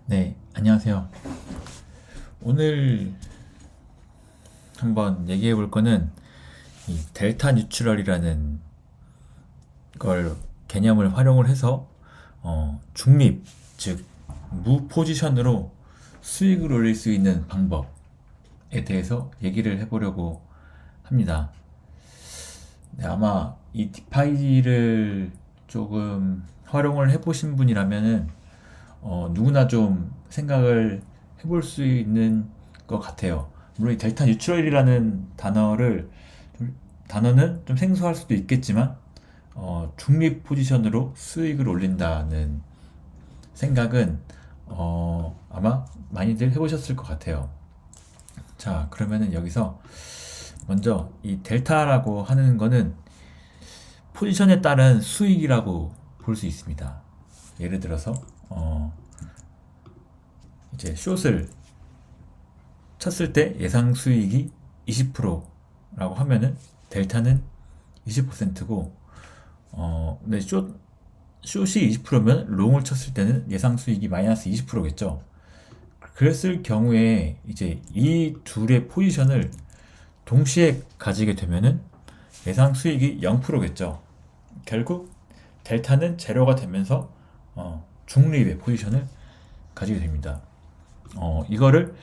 네, 안녕하세요. 오늘 한번 얘기해 볼 거는 이 델타 뉴트럴이라는 걸 개념을 활용을 해서 중립, 즉 무포지션으로 수익을 올릴 수 있는 방법에 대해서 얘기를 해보려고 합니다. 네, 아마 이 디파이를 조금 활용을 해보신 분이라면은 누구나 좀 생각을 해볼 수 있는 것 같아요. 물론 이 델타 뉴트럴이라는 단어는 좀 생소할 수도 있겠지만 중립 포지션으로 수익을 올린다는 생각은 아마 많이들 해보셨을 것 같아요. 자, 그러면은 여기서 먼저 이 델타라고 하는 거는 포지션에 따른 수익이라고 볼 수 있습니다. 예를 들어서 이제 숏을 쳤을 때 예상 수익이 20%라고 하면은 델타는 20%고 근데 숏이 20%면 롱을 쳤을 때는 예상 수익이 마이너스 20%겠죠. 그랬을 경우에 이제 이 둘의 포지션을 동시에 가지게 되면은 예상 수익이 0%겠죠. 결국 델타는 제로가 되면서 중립의 포지션을 가지게 됩니다. 이거를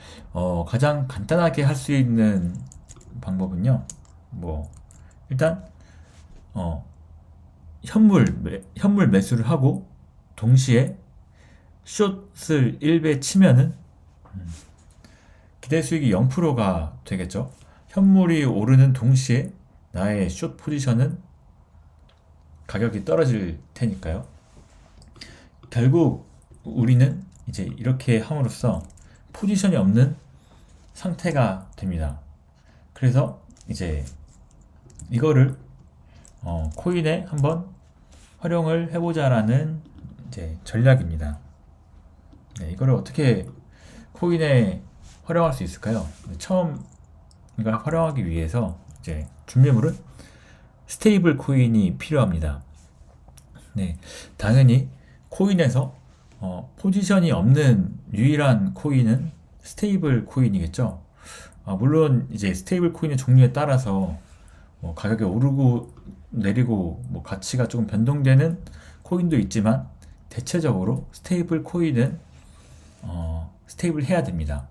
가장 간단하게 할 수 있는 방법은요. 뭐 일단 어, 현물 매수를 하고 동시에 숏을 1배 치면은 기대 수익이 0%가 되겠죠. 현물이 오르는 동시에 나의 숏 포지션은 가격이 떨어질 테니까요. 결국 우리는 이제 이렇게 함으로써 포지션이 없는 상태가 됩니다. 그래서 이제 이거를 코인에 한번 활용을 해보자라는 이제 전략입니다. 네, 이거를 어떻게 코인에 활용할 수 있을까요? 처음 이걸 활용하기 위해서 이제 준비물은 스테이블 코인이 필요합니다. 네, 당연히 코인에서 포지션이 없는 유일한 코인은 스테이블 코인이겠죠. 물론 이제 스테이블 코인의 종류에 따라서 뭐 가격이 오르고 내리고 뭐 가치가 조금 변동되는 코인도 있지만 대체적으로 스테이블 코인은 스테이블 해야 됩니다.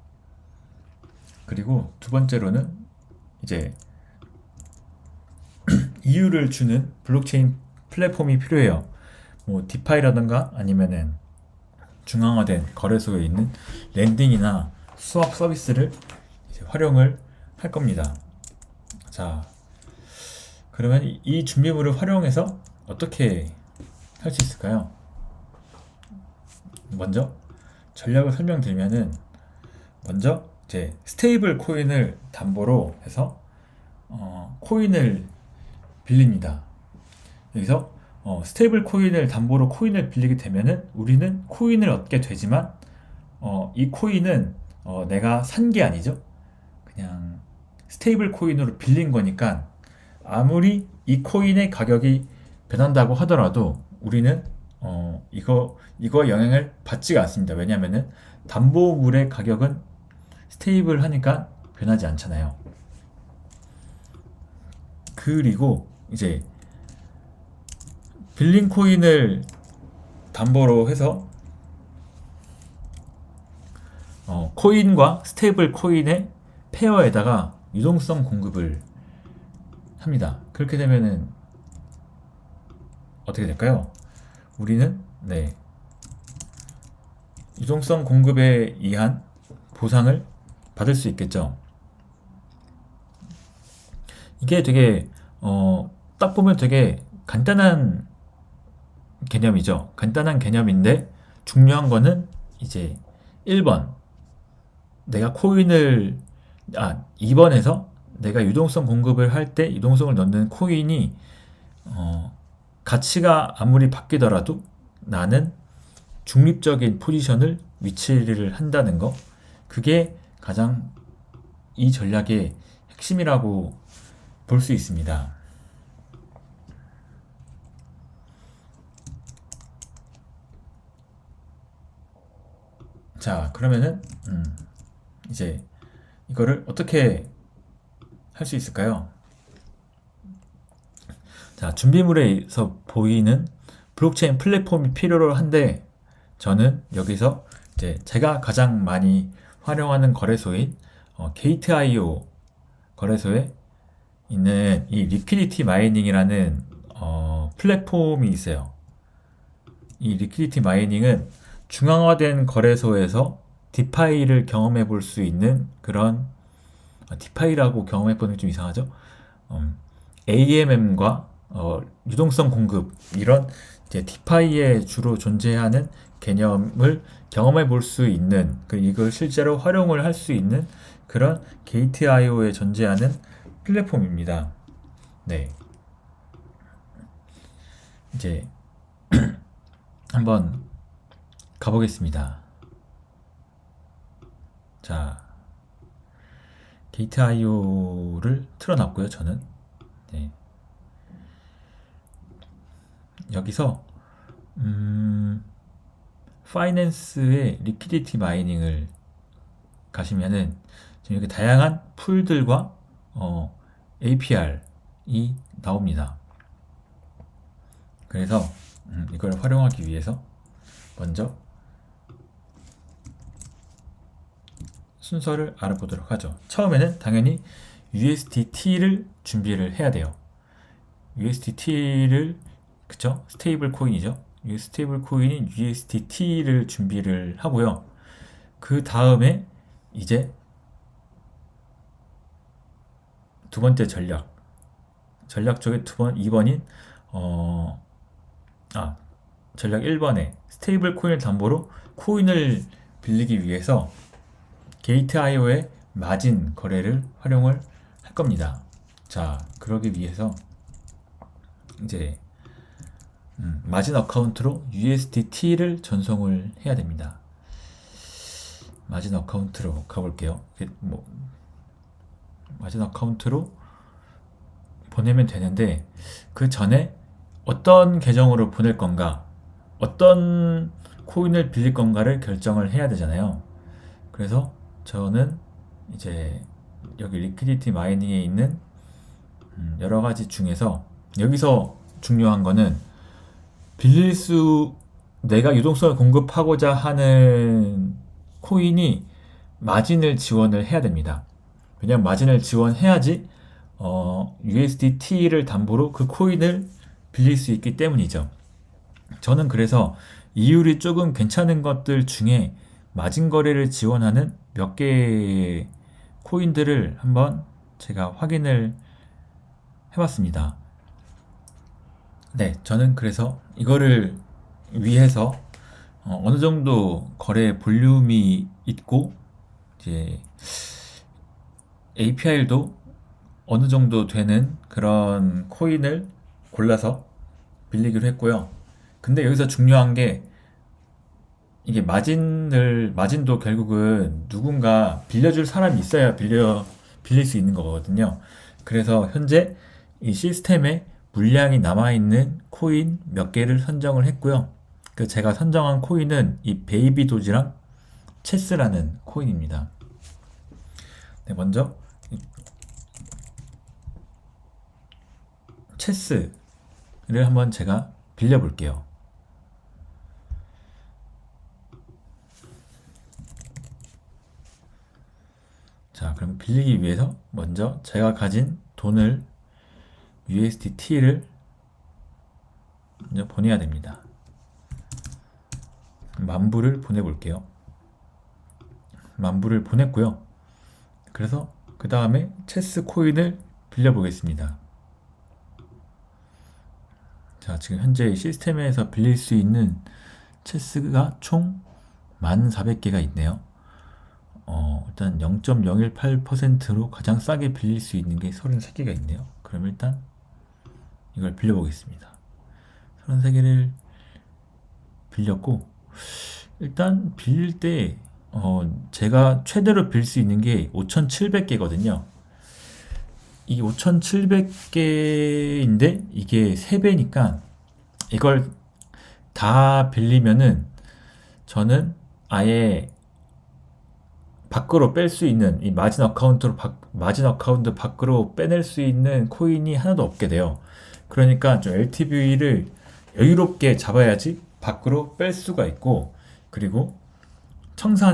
그리고 두 번째로는 이제 이유를 주는 블록체인 플랫폼이 필요해요. 뭐 디파이라든가 아니면은 중앙화된 거래소에 있는 랜딩이나 수업 서비스를 이제 활용을 할 겁니다. 자, 그러면 이 준비물을 활용해서 어떻게 할 수 있을까요? 먼저 전략을 설명드리면은 먼저 이제 스테이블 코인을 담보로 해서 코인을 빌립니다. 여기서 스테이블 코인을 담보로 코인을 빌리게 되면은 우리는 코인을 얻게 되지만 이 코인은 내가 산 게 아니죠. 그냥 스테이블 코인으로 빌린 거니까 아무리 이 코인의 가격이 변한다고 하더라도 우리는 이거 영향을 받지가 않습니다. 왜냐하면은 담보물의 가격은 스테이블 하니까 변하지 않잖아요. 그리고 이제 빌린 코인을 담보로 해서 코인과 스테이블 코인의 페어에다가 유동성 공급을 합니다. 그렇게 되면은 어떻게 될까요? 우리는 네, 유동성 공급에 의한 보상을 받을 수 있겠죠. 이게 되게 딱 보면 되게 간단한 개념이죠. 간단한 개념인데 중요한 거는 이제 1번 내가 코인을 2번에서 내가 유동성 공급을 할 때 유동성을 넣는 코인이 가치가 아무리 바뀌더라도 나는 중립적인 포지션을 위치를 한다는 거, 그게 가장 이 전략의 핵심이라고 볼 수 있습니다. 자, 그러면은 이제 이거를 어떻게 할 수 있을까요? 자, 준비물에서 보이는 블록체인 플랫폼이 필요로 한데 저는 여기서 이제 제가 가장 많이 활용하는 거래소인 게이트.io 거래소에 있는 이 리퀴디티 마이닝이라는 플랫폼이 있어요. 이 리퀴디티 마이닝은 중앙화된 거래소에서 디파이를 경험해 볼 수 있는 그런 디파이라고 경험해 보는 게 좀 이상하죠? AMM과 유동성 공급 이런 이제 디파이에 주로 존재하는 개념을 경험해 볼 수 있는 이걸 실제로 활용을 할 수 있는 그런 게이트.io에 존재하는 플랫폼입니다. 네, 이제 한번 가보겠습니다. 자, 게이트.io를 틀어놨고요, 저는. 네. 여기서 파이낸스의 리퀴디티 마이닝을 가시면은 지금 이렇게 다양한 풀들과 APR이 나옵니다. 그래서 이걸 활용하기 위해서 먼저 순서를 알아보도록 하죠. 처음에는 당연히 USDT를 준비를 해야 돼요. USDT를 그쵸? 스테이블 코인이죠. 스테이블 코인인 USDT를 준비를 하고요. 그 다음에 이제 두 번째 전략 쪽에 2번인 전략 1번에 스테이블 코인을 담보로 코인을 빌리기 위해서 게이트.io의 마진 거래를 활용을 할 겁니다. 자, 그러기 위해서 이제 마진 어카운트로 USDT를 전송을 해야 됩니다. 마진 어카운트로 가볼게요. 마진 어카운트로 보내면 되는데 그 전에 어떤 계정으로 보낼 건가, 어떤 코인을 빌릴 건가를 결정을 해야 되잖아요. 그래서 저는 이제 여기 리퀴디티 마이닝에 있는 여러 가지 중에서 여기서 중요한 거는 내가 유동성을 공급하고자 하는 코인이 마진을 지원을 해야 됩니다. 왜냐하면 마진을 지원해야지 USDT를 담보로 그 코인을 빌릴 수 있기 때문이죠. 저는 그래서 이율이 조금 괜찮은 것들 중에 마진 거래를 지원하는 몇 개의 코인들을 한번 제가 확인을 해봤습니다. 네, 저는 그래서 이거를 위해서 어느 정도 거래 볼륨이 있고 이제 APR도 어느 정도 되는 그런 코인을 골라서 빌리기로 했고요. 근데 여기서 중요한 게 이게 마진도 결국은 누군가 빌려줄 사람이 있어야 빌릴 수 있는 거거든요. 그래서 현재 이 시스템에 물량이 남아있는 코인 몇 개를 선정을 했고요. 제가 선정한 코인은 이 베이비 도지랑 체스라는 코인입니다. 네, 먼저 체스를 한번 제가 빌려볼게요. 자, 그럼 빌리기 위해서 먼저 제가 가진 돈을 USDT를 먼저 보내야 됩니다. 10,000불을 보내볼게요. 10,000불을 보냈고요. 그래서 그 다음에 체스 코인을 빌려보겠습니다. 자, 지금 현재 시스템에서 빌릴 수 있는 체스가 총 1,400개가 있네요. 일단 0.018%로 가장 싸게 빌릴 수 있는 게 33개가 있네요. 그럼 일단 이걸 빌려보겠습니다. 33개를 빌렸고, 일단 빌릴 때 제가 최대로 빌릴 수 있는 게 5,700개거든요. 이 5,700개인데 이게 3배니까 이걸 다 빌리면은 저는 아예 밖으로 뺄 수 있는 이 마진 어카운트 밖으로 빼낼 수 있는 코인이 하나도 없게 돼요. 그러니까 좀 LTV를 여유롭게 잡아야지 밖으로 뺄 수가 있고, 그리고 청산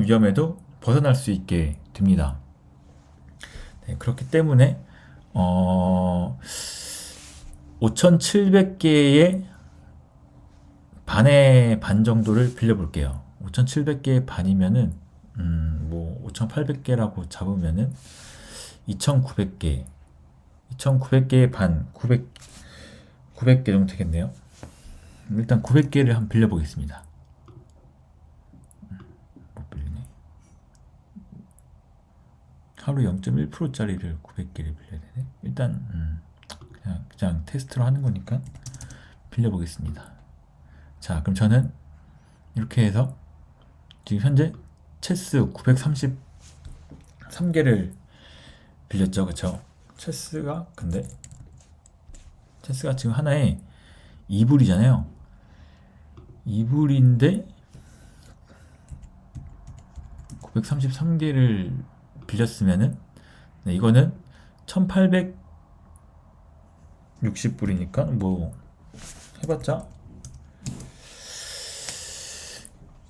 위험에도 벗어날 수 있게 됩니다. 네, 그렇기 때문에 5,700개의 반의 반 정도를 빌려볼게요. 5,700개의 반이면은 뭐 5,800개라고 잡으면은 2,900개, 2,900개의 반, 900개 정도 되겠네요. 일단 900개를 한번 빌려보겠습니다. 못 빌리네. 하루 0.1%짜리를 900개를 빌려야 되네. 일단 그냥 테스트로 하는 거니까 빌려보겠습니다. 자, 그럼 저는 이렇게 해서 지금 현재 체스 933개를 빌렸죠. 그쵸? 체스가 지금 하나에 2불이잖아요. 2불인데 933개를 빌렸으면은, 네, 이거는 1860불이니까 뭐 해봤자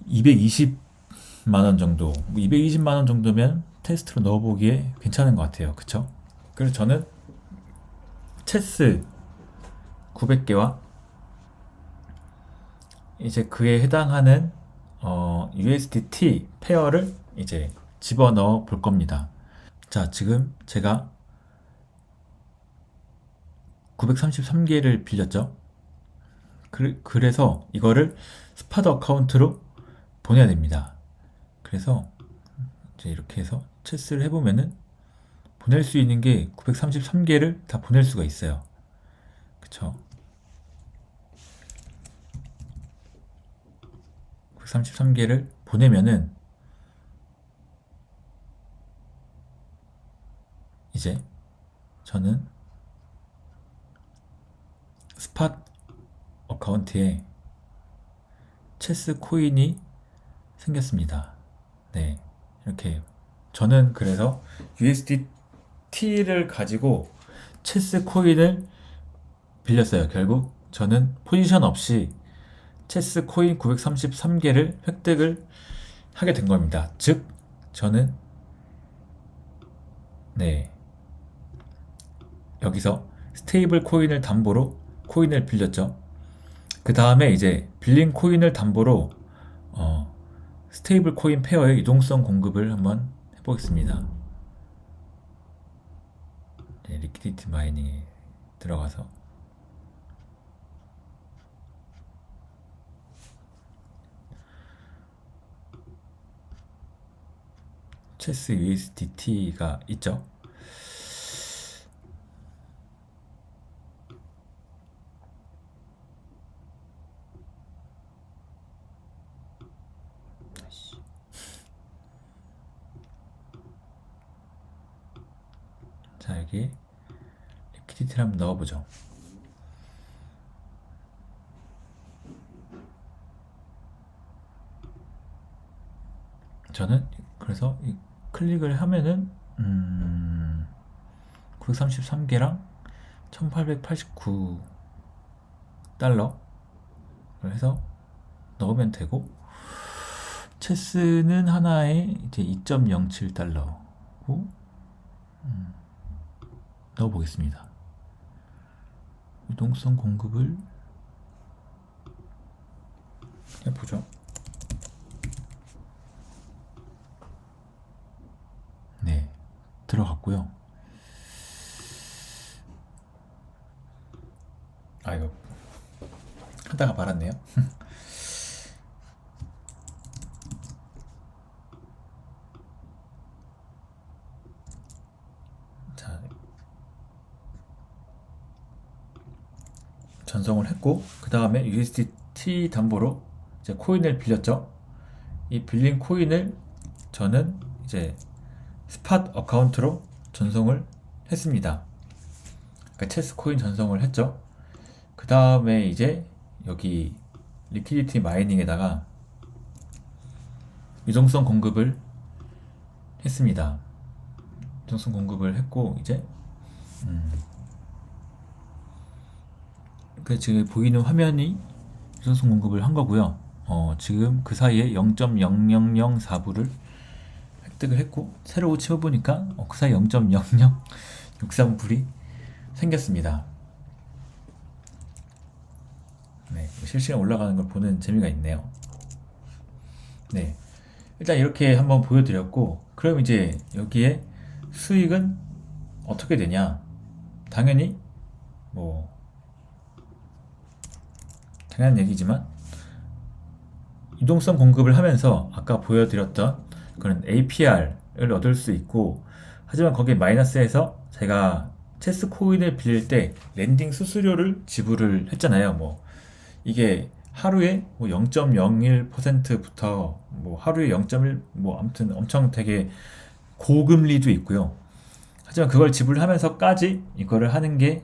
220만원 정도, 220만원 정도면 테스트로 넣어보기에 괜찮은 것 같아요. 그쵸? 그래서 저는 체스 900개와 이제 그에 해당하는 USDT 페어를 이제 집어넣어 볼 겁니다. 자, 지금 제가 933개를 빌렸죠. 그래서 이거를 스팟 어카운트로 보내야 됩니다. 그래서 이제 이렇게 해서 체스를 해보면은 보낼 수 있는 게 933개를 다 보낼 수가 있어요. 그쵸? 933개를 보내면은 이제 저는 스팟 어카운트에 체스 코인이 생겼습니다. 네, 이렇게 저는 그래서 USDT를 가지고 체스 코인을 빌렸어요. 결국 저는 포지션 없이 체스 코인 933개를 획득을 하게 된 겁니다. 즉 저는 여기서 스테이블 코인을 담보로 코인을 빌렸죠. 그 다음에 이제 빌린 코인을 담보로 스테이블 코인 페어의 유동성 공급을 한번 해보겠습니다. 리퀴디티 마이닝에 들어가서 체스 USDT가 있죠. 자, 여기 리퀴디티를 한번 넣어보죠. 저는 그래서 클릭을 하면은 933개랑 1889달러를 해서 넣으면 되고, 체스는 하나에 이제 2.07달러고 넣어보겠습니다. 유동성 공급을 해보죠. 네, 들어갔고요. 이거 하다가 말았네요. 자, 전송을 했고, 그 다음에 USDT 담보로 이제 코인을 빌렸죠. 이 빌린 코인을 저는 이제 스팟 어카운트로 전송을 했습니다. 그러니까 체스 코인 전송을 했죠. 그 다음에 이제 여기 리퀴디티 마이닝에다가 유동성 공급을 했습니다. 유동성 공급을 했고 이제 그 지금 보이는 화면이 유동성 공급을 한 거고요. 지금 그 사이에 0.0004불을 획득을 했고 새로 채워보니까 그 사이 0.0063불이 생겼습니다. 네, 실시간 올라가는 걸 보는 재미가 있네요. 네, 일단 이렇게 한번 보여드렸고, 그럼 이제 여기에 수익은 어떻게 되냐? 당연히 뭐 당연한 얘기지만 유동성 공급을 하면서 아까 보여드렸던 그런 APR을 얻을 수 있고, 하지만 거기에 마이너스에서 제가 체스 코인을 빌릴 때 랜딩 수수료를 지불을 했잖아요. 뭐 이게 하루에 뭐 0.01%부터 뭐 하루에 0.1 뭐 아무튼 엄청 되게 고금리도 있고요. 하지만 그걸 지불하면서까지 이거를 하는 게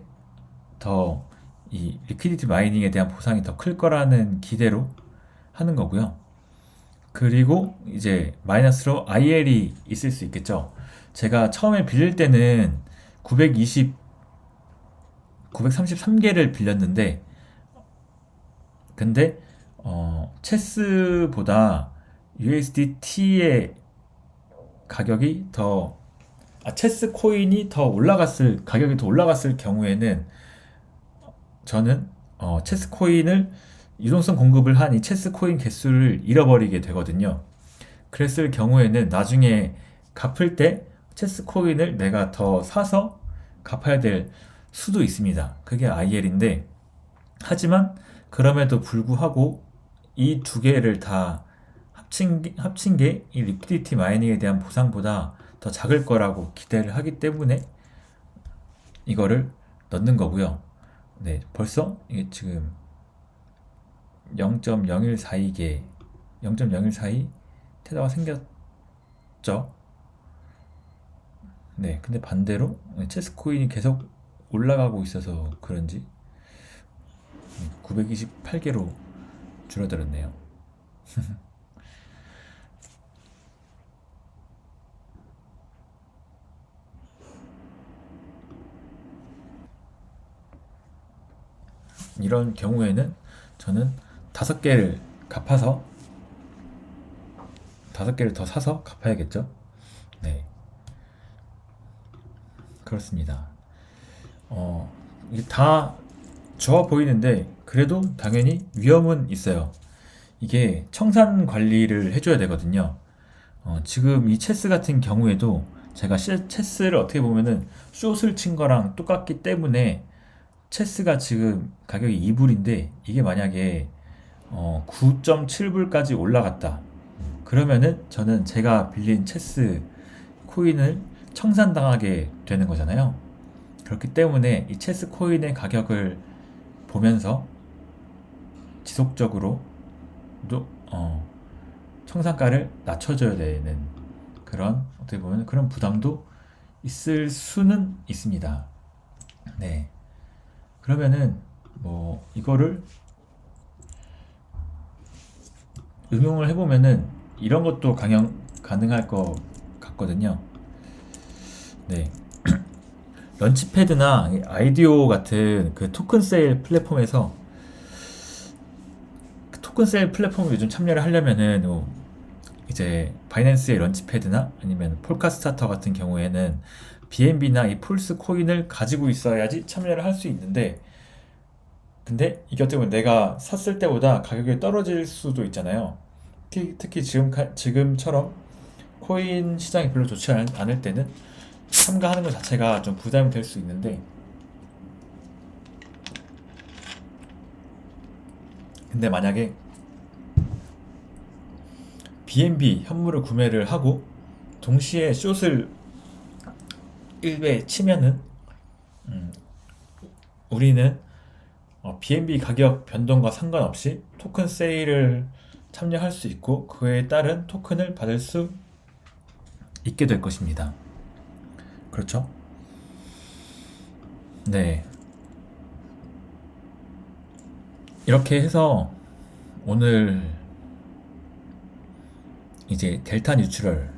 더 이 리퀴디티 마이닝에 대한 보상이 더 클 거라는 기대로 하는 거고요. 그리고 이제 마이너스로 IL이 있을 수 있겠죠. 제가 처음에 빌릴 때는 933개를 빌렸는데, 근데 체스보다 USDT의 가격이 더 체스 코인이 더 올라갔을 가격이 더 올라갔을 경우에는 저는 체스 코인을 유동성 공급을 한 이 체스 코인 개수를 잃어버리게 되거든요. 그랬을 경우에는 나중에 갚을 때 체스 코인을 내가 더 사서 갚아야 될 수도 있습니다. 그게 IL인데, 하지만 그럼에도 불구하고 이 두 개를 다 합친 게 이 리퀴디티 마이닝에 대한 보상보다 더 작을 거라고 기대를 하기 때문에 이거를 넣는 거고요. 네, 벌써 이게 지금 0.0142개, 0.0142 테더가 생겼죠. 네, 근데 반대로 체스 코인이 계속 올라가고 있어서 그런지 928개로 줄어들었네요. 이런 경우에는 저는 5개를 갚아서 5개를 더 사서 갚아야겠죠. 네, 그렇습니다. 이게 다 좋아 보이는데 그래도 당연히 위험은 있어요. 이게 청산 관리를 해줘야 되거든요. 지금 이 체스 같은 경우에도 제가 체스를 어떻게 보면은 숏을 친 거랑 똑같기 때문에 체스가 지금 가격이 2불인데 이게 만약에 9.7불까지 올라갔다. 그러면은 저는 제가 빌린 체스 코인을 청산당하게 되는 거잖아요. 그렇기 때문에 이 체스 코인의 가격을 보면서 지속적으로 청산가를 낮춰줘야 되는 그런 어떻게 보면 그런 부담도 있을 수는 있습니다. 네. 그러면은 뭐 이거를 응용을 해보면은 이런 것도 가능할 것 같거든요. 네. 런치패드나 아이디오 같은 그 토큰 세일 플랫폼에서 그 토큰 세일 플랫폼을 요즘 참여를 하려면은 이제 바이낸스의 런치패드나 아니면 폴카스타터 같은 경우에는 BNB나 이 폴스 코인을 가지고 있어야지 참여를 할 수 있는데, 근데 이것 때문에 내가 샀을 때보다 가격이 떨어질 수도 있잖아요. 특히 지금처럼 코인 시장이 별로 좋지 않을 때는 참가하는 것 자체가 좀 부담이 될 수 있는데, 근데 만약에 BNB 현물을 구매를 하고 동시에 숏을 1배 치면은 우리는 BNB 가격 변동과 상관없이 토큰 세일을 참여할 수 있고 그에 따른 토큰을 받을 수 있게 될 것입니다. 그렇죠? 네. 이렇게 해서 오늘 이제 델타 뉴트럴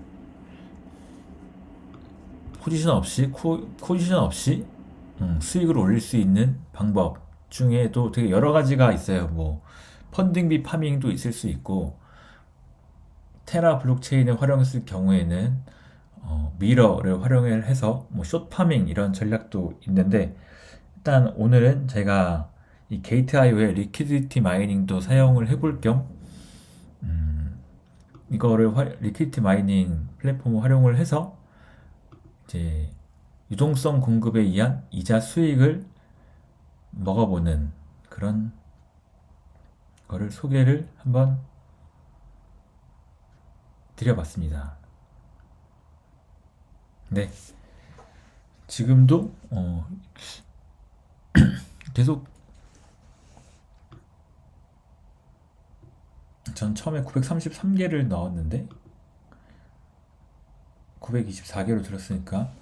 포지션 없이 수익을 올릴 수 있는 방법 중에도 되게 여러 가지가 있어요. 뭐 펀딩비 파밍도 있을 수 있고, 테라 블록체인을 활용했을 경우에는 미러를 활용해서 뭐숏 파밍 이런 전략도 있는데, 일단 오늘은 제가 이 게이트IO의 리퀴디티 마이닝도 사용을 해볼 겸 이거를 리퀴디티 마이닝 플랫폼을 활용을 해서 이제 유동성 공급에 의한 이자 수익을 먹어보는 그런 거를 소개를 한번 드려봤습니다. 네, 지금도 계속 전 처음에 933개를 넣었는데 924개로 들었으니까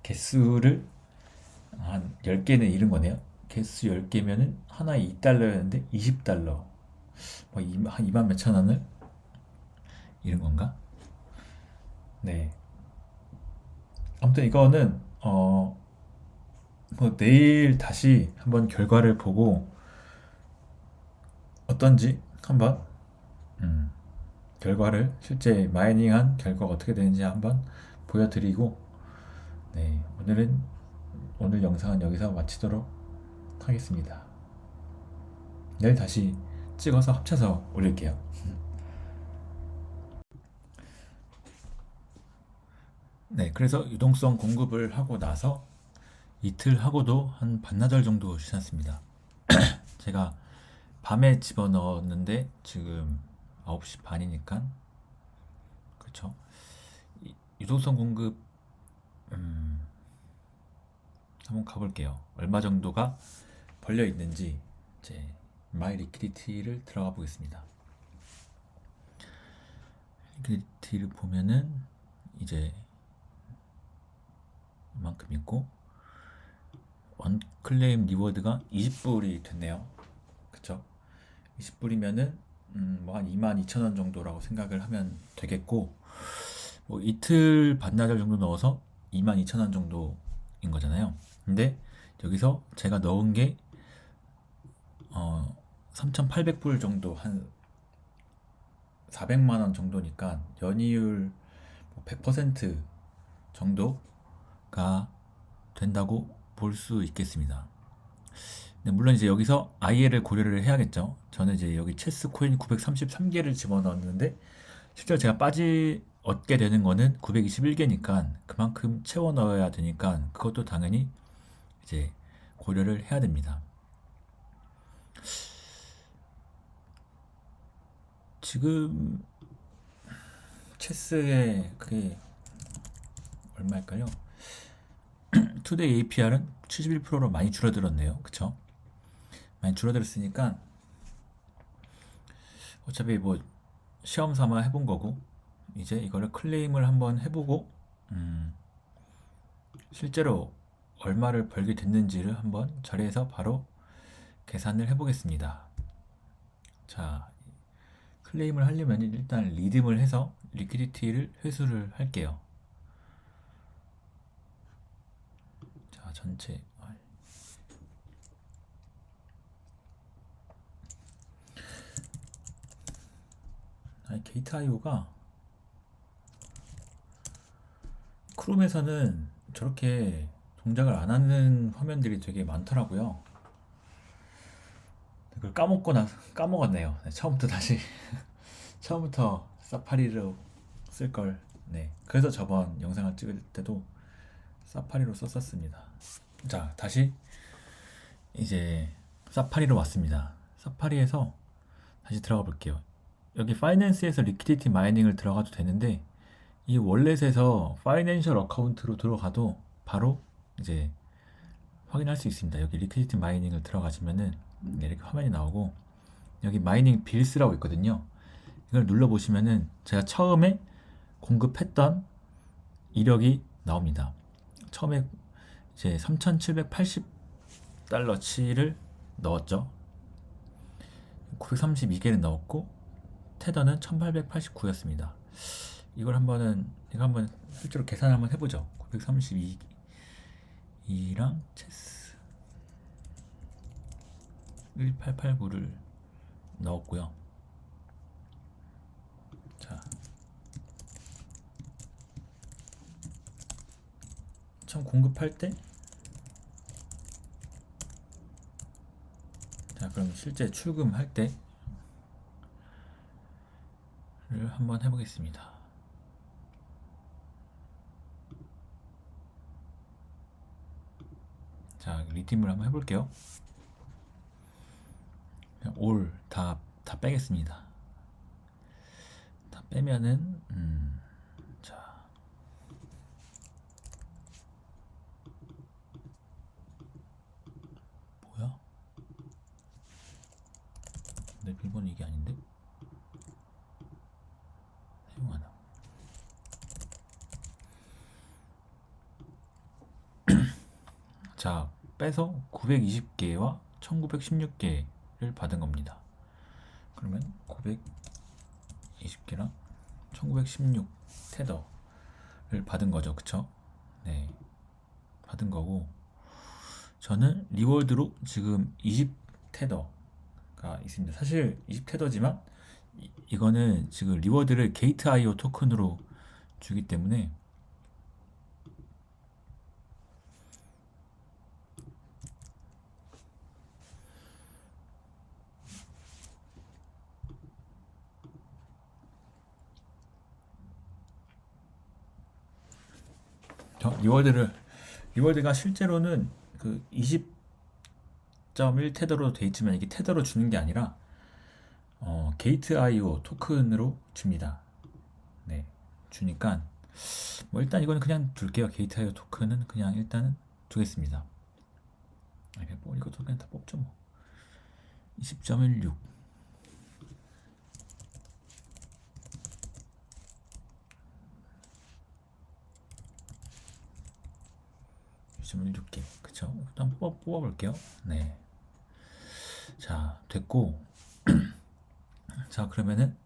개수를 한 10개는 잃은 거네요. 개수 10개면은 하나에 2달러였는데 20달러, 한 2만 몇천 원을 잃은 건가? 네. 아무튼 이거는 뭐 내일 다시 한번 결과를 보고 어떤지 한번 결과를 실제 마이닝한 결과가 어떻게 되는지 한번 보여드리고, 네, 오늘 영상은 여기서 마치도록 하겠습니다. 내일 다시 찍어서 합쳐서 올릴게요. 네, 그래서 유동성 공급을 하고 나서 이틀 하고도 한 반나절 정도 지났습니다. 제가 밤에 집어넣었는데 지금 9시 반이니까, 그렇죠. 유동성 공급 한번 가볼게요. 얼마 정도가 벌려 있는지 이제 마이 리퀴디티를 들어가 보겠습니다. 리퀴디티를 보면은 이제 이만큼 있고, 원클레임 리워드가 20불이 됐네요. 그쵸? 20불이면은 뭐 한 22,000원 정도라고 생각을 하면 되겠고, 뭐 이틀 반나절 정도 넣어서 22,000원 정도인 거잖아요. 근데 여기서 제가 넣은 게 3,800불 정도, 한 400만 원 정도니까 연이율 100% 정도가 된다고 볼 수 있겠습니다. 네, 물론 이제 여기서 IL을 고려를 해야겠죠. 저는 이제 여기 체스 코인 933개를 집어넣었는데 실제로 제가 얻게 되는 거는 921개니까 그만큼 채워 넣어야 되니까 그것도 당연히 이제 고려를 해야 됩니다. 지금 체스의 그게 얼마일까요? 투데이 APR은 71%로 많이 줄어들었네요. 그쵸? 많이 줄어들었으니까 어차피 뭐 시험 삼아 해본 거고, 이제 이거를 클레임을 한번 해보고 실제로 얼마를 벌게 됐는지를 한번 자리에서 바로 계산을 해보겠습니다. 자, 클레임을 하려면 일단 리듬을 해서 리퀴디티를 회수를 할게요. 자, 전체 게이트IO가 크롬에서는 저렇게 동작을 안 하는 화면들이 되게 많더라고요. 그걸 까먹었네요. 네, 처음부터 사파리로 쓸 걸. 네, 그래서 저번 영상을 찍을 때도 사파리로 썼었습니다. 자, 다시 이제 사파리로 왔습니다. 사파리에서 다시 들어가 볼게요. 여기 파이낸스에서 리퀴디티 마이닝을 들어가도 되는데, 이 월렛에서 파이낸셜 어카운트로 들어가도 바로 이제 확인할 수 있습니다. 여기 리퀴디티 마이닝을 들어가시면은 이렇게 화면이 나오고, 여기 마이닝 빌스라고 있거든요. 이걸 눌러보시면은 제가 처음에 공급했던 이력이 나옵니다. 처음에 이제 3,780달러치를 넣었죠. 932개를 넣었고, 테더는 1889였습니다. 이거 한번 실제로 계산 한번 해보죠. 932랑 체스 1889를 넣었고요. 자, 처음 공급할 때, 자, 그럼 실제 출금할 때를 한번 해보겠습니다. 자, 리팀을 한번 해볼게요. 올 다 빼겠습니다. 다 빼면은 자, 뭐야? 내 비밀번호 이게 아닌데? 사용하나? 자, 빼서 920개와 1916개를 받은 겁니다. 그러면 920개랑 1916 테더를 받은 거죠. 그쵸? 네. 받은 거고, 저는 리워드로 지금 20 테더가 있습니다. 사실 20 테더지만 이거는 지금 리워드를 게이트 IO 토큰으로 주기 때문에 리워드가 실제로는 그 20.1 테더로 돼 있지만 이게 테더로 주는 게 아니라 게이트 IO 토큰으로 줍니다. 네, 주니까 뭐 일단 이거는 그냥 둘게요. 게이트 IO 토큰은 그냥 일단은 두겠습니다. 뭐 이것도 그냥 다 뽑죠 뭐. 20.16 20.16개 그쵸? 일단 뽑아볼게요. 네. 자, 됐고 자, 그러면은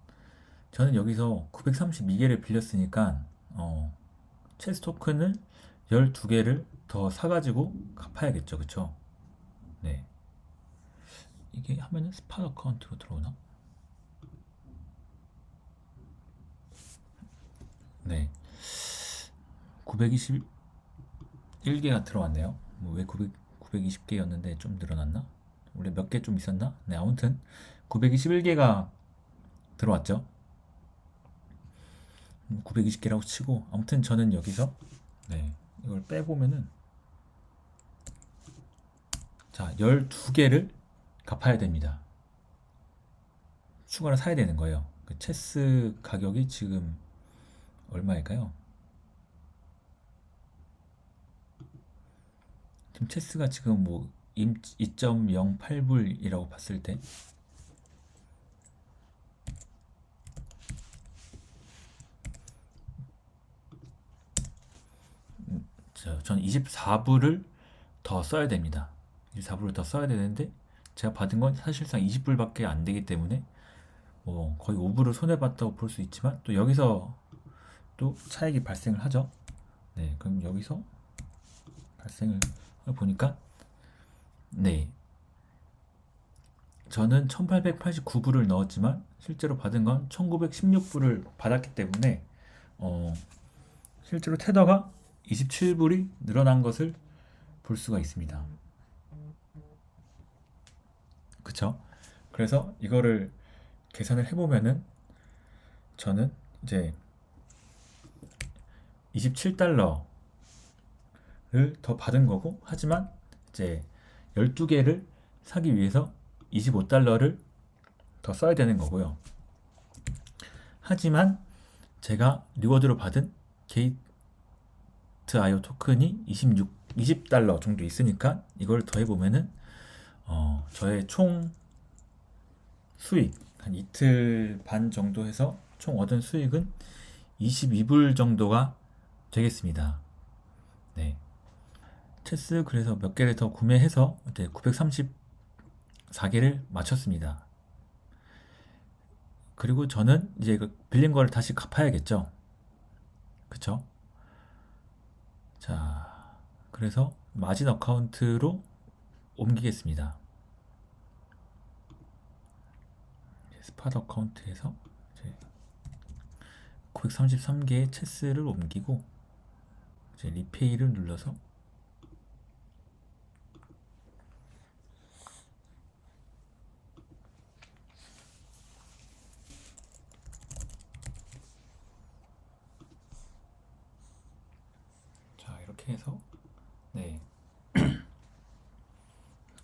저는 여기서 932개를 빌렸으니까 체스 토큰을 12개를 더 사가지고 갚아야겠죠. 그쵸? 네. 이게 하면은 스팟 어카운트로 들어오나? 네. 921개가 들어왔네요. 왜 920개였는데 좀 늘어났나? 원래 몇 개 좀 있었나? 네, 아무튼 921개가 들어왔죠. 920개라고 치고, 아무튼 저는 여기서 네, 이걸 빼보면은 자, 12개를 갚아야 됩니다. 추가로 사야 되는 거예요. 그 체스 가격이 지금 얼마일까요? 지금 체스가 지금 뭐 2.08불이라고 봤을 때 저는 24불을 더 써야 됩니다. 24불을 더 써야 되는데 제가 받은 건 사실상 20불밖에 안 되기 때문에 뭐 거의 5불을 손해봤다고 볼 수 있지만 또 여기서 또 차익이 발생을 하죠. 네, 그럼 여기서 발생을 보니까 네, 저는 1889불을 넣었지만 실제로 받은 건 1916불을 받았기 때문에 실제로 테더가 27불이 늘어난 것을 볼 수가 있습니다. 그쵸? 그래서 이거를 계산을 해보면은 저는 이제 27달러를 더 받은 거고, 하지만 이제 12개를 사기 위해서 25달러를 더 써야 되는 거고요. 하지만 제가 리워드로 받은 게이트 IO 토큰이 20달러 정도 있으니까 이걸 더해보면은 저의 총 수익 한 이틀 반 정도 해서 총 얻은 수익은 22불 정도가 되겠습니다. 네. 체스 그래서 몇 개를 더 구매해서 이제 934개를 마쳤습니다. 그리고 저는 이제 그 빌린 거를 다시 갚아야겠죠. 그쵸? 자, 그래서 마진 어카운트로 옮기겠습니다. 스팟 어카운트에서 이제 933개의 체스를 옮기고 이제 리페이를 눌러서 자, 이렇게 해서 네,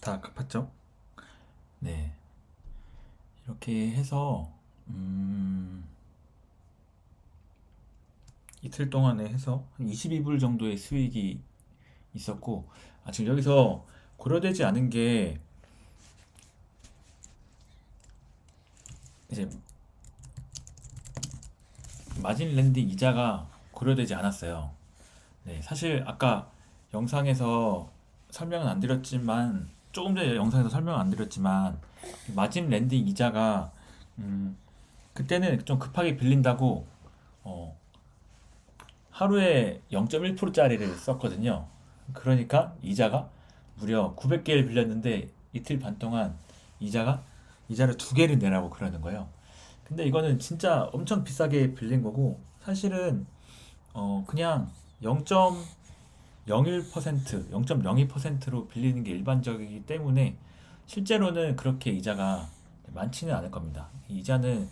다 갚았죠? 네, 이렇게 해서 이틀 동안에 해서 한 22불 정도의 수익이 있었고, 지금 여기서 고려되지 않은 게 이제 마진 랜딩 이자가 고려되지 않았어요. 네, 사실 아까 영상에서 설명은 안 드렸지만, 조금 전에 영상에서 설명 안 드렸지만, 마진 랜딩 이자가 그때는 좀 급하게 빌린다고 어, 하루에 0.1%짜리를 썼거든요. 그러니까 이자가 무려 900개를 빌렸는데 이틀 반 동안 이자가 이자를 두 개를 내라고 그러는 거예요. 근데 이거는 진짜 엄청 비싸게 빌린 거고, 사실은 그냥 0.01%, 0.02%로 빌리는 게 일반적이기 때문에 실제로는 그렇게 이자가 많지는 않을 겁니다. 이 이자는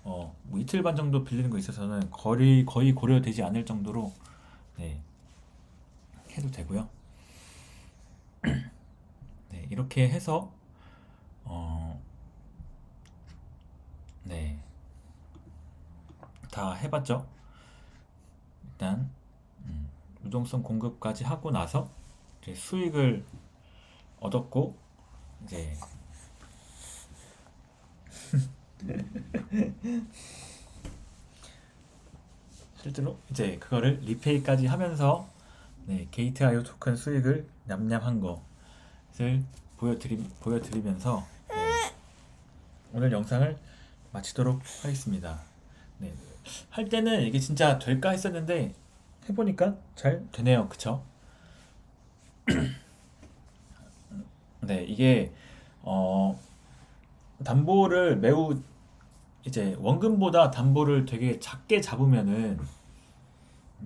뭐 이틀 반 정도 빌리는 거 있어서는 거의 고려되지 않을 정도로 네, 해도 되고요. 네, 이렇게 해서 어, 네, 다 해봤죠. 일단 유동성 공급까지 하고 나서 이제 수익을 얻었고, 이제 실제로 이제 그거를 리페이까지 하면서 네, 게이트.io 토큰 수익을 냠냠한 것을 보여드리면서 네, 오늘 영상을 마치도록 하겠습니다. 네, 할 때는 이게 진짜 될까 했었는데 해보니까 잘 되네요. 그쵸? 네, 이게 어, 담보를 매우 이제 원금보다 담보를 되게 작게 잡으면은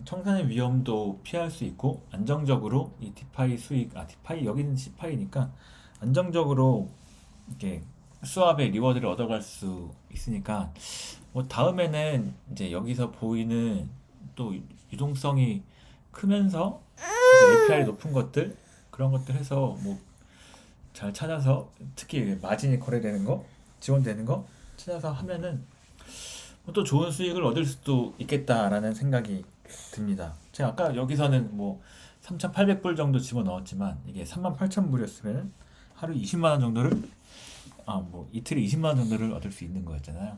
청산의 위험도 피할 수 있고, 안정적으로 이 디파이 수익, 디파이 여기는 시파이니까 안정적으로 이렇게 수압의 리워드를 얻어갈 수 있으니까, 뭐 다음에는 이제 여기서 보이는 또 유동성이 크면서 이제 API 높은 것들, 그런 것들 해서 뭐 잘 찾아서, 특히 마진이 거래되는 거, 지원되는 거 찾아서 하면은 또 좋은 수익을 얻을 수도 있겠다라는 생각이 듭니다. 제가 아까 여기서는 뭐 3,800불 정도 집어넣었지만, 이게 38,000불이었으면 하루 20만 원 정도를 뭐 이틀에 20만 원 정도를 얻을 수 있는 거였잖아요.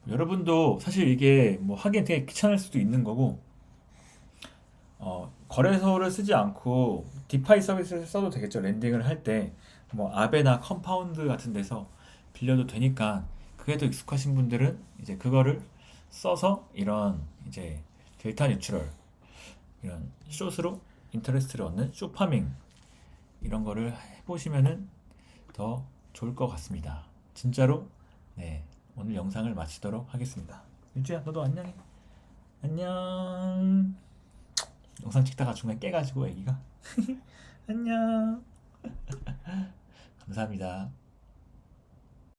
여러분도 사실 이게 뭐 하기엔 되게 귀찮을 수도 있는 거고, 거래소를 쓰지 않고 디파이 서비스를 써도 되겠죠. 랜딩을 할 때 뭐 아베나 컴파운드 같은 데서 빌려도 되니까, 그게 더 익숙하신 분들은 이제 그거를 써서 이런 이제 델타 뉴트럴, 이런 숏으로 인터레스트를 얻는 숏파밍, 이런 거를 해보시면은 더 좋을 것 같습니다. 진짜로. 네, 오늘 영상을 마치도록 하겠습니다. 유주야, 너도 안녕해. 안녕. 영상 찍다가 중간에 깨가지고 애기가 안녕. 감사합니다.